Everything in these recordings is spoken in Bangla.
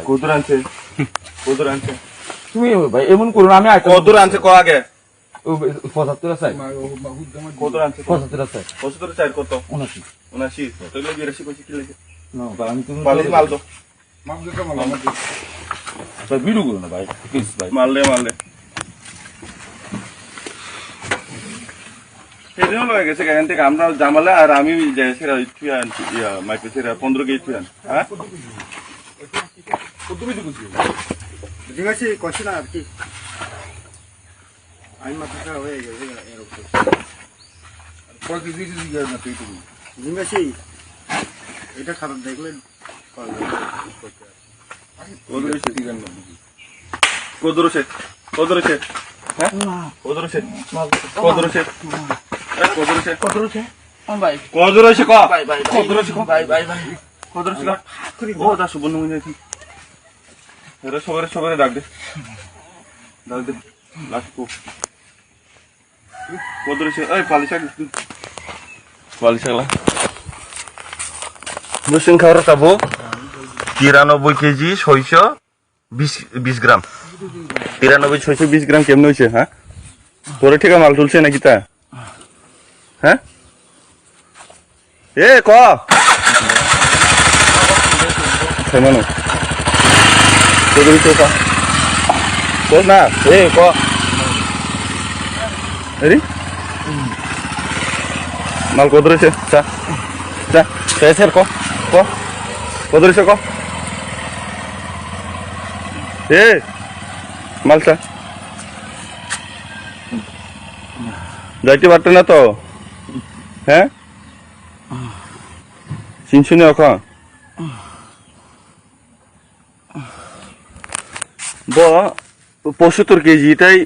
কদুর আনছে কদুর আনছে তুমি ভাই এমন করো না, আমি কদুর আনছে ক আগে 75 আছে কদুর আনছে 75 আছে 75 চার কত 79 79 তো লাগে 82 কইছি কি লাগে না ভাই আমি তুমি মাল মাল দো ভাই ভিডিও করো না ভাই প্লিজ ভাই মাল দে সেদিনও লয়ে গেছে এখান থেকে আমরা জামালে আর আমি যাই সেরা তুই আনছি মাইকে সেরা 15 কেজি তুই আন হ্যাঁ ঠিক আছে কষ্ট না আর কি আমি মাথাটা হয়ে গেছে এরকম জিজ্ঞাসি এটা খারাপ দেখলে কদুরছে হ্যাঁ কদুরছে ভাই কদুরছে ক ভাই ভাই কদুরছে ক ভাই ভাই ভাই কদুরছে ক ও দা সুবর্ণ মনে আছে এরা সবারে ডাক দে লাস্ট কদুরছে এই পালিশাগলা মুসিন খাওয়ার খাবো 93 কেজি 620 গ্রাম 93 620 গ্রাম কেমন হয়েছে হ্যাঁ তোরে ঠিক মাল তুলছে নাকি তা হ্যাঁ এ ক সেমানো কদুরছে ক না এ ক এরি মাল কদুরছে চা স্যার কদুরছে ক এ মালটা যাইতে পারতো না তো হ্যাঁ চিনছুনি এখন ব 75 কেজি এটাই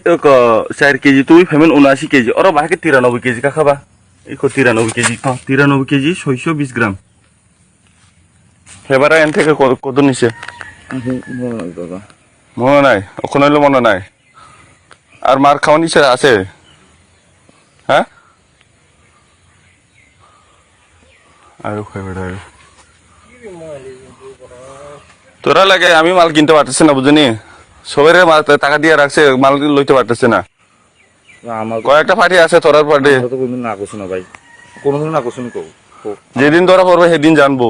4 কেজি তুমি ফেমেন 79 কেজি ওরা বাকি 93 কেজি কা খাবা এই 93 কেজি 93 কেজি 620 গ্রাম এবারে এন থেকে কত নিছে মনে নাই ওখানে হইলে মনে নাই আর মার খাওয়া নিচে আছে হ্যাঁ আরো খাইবে তোরা লাগে আমি মাল কিনতে পারতেছি না বুঝনি সবাই টাকা দিয়ে রাখছে মাল লইতে পারতেছে না আমার কয়েকটা পার্টি আছে তোরার পার্টি তো কোনদিন না করছ না ভাই কোনদিন না করছ নি কও যেদিন ধরা পড়বে সেদিন জানবো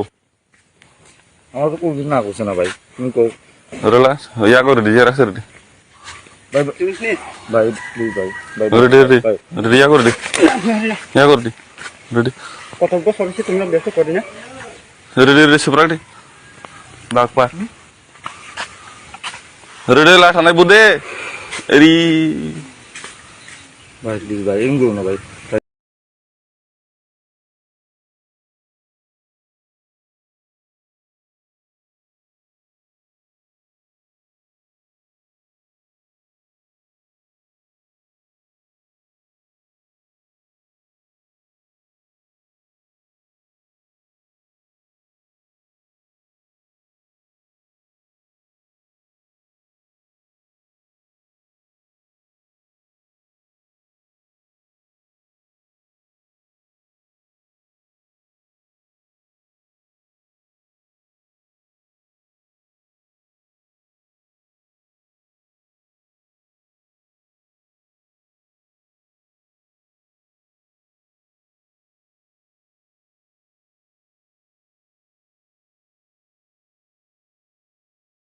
আমার তো কোনদিন না করছ না ভাই তুমি কও ধরলা ইয়া করে দিয়ে রাখছে রেডি ভাই ভাই প্লিজ ভাই রেডি রেডি ইয়া করে দি ইয়া করে দি রেডি কথা বলবো সবকিছু তোমরা ব্যস্ত করি না রেডি রেডি সুপ্রাটি বাক পা রেডি লাঠা নাই বুদে এরি ভাই প্লিজ ভাই এম করো না ভাই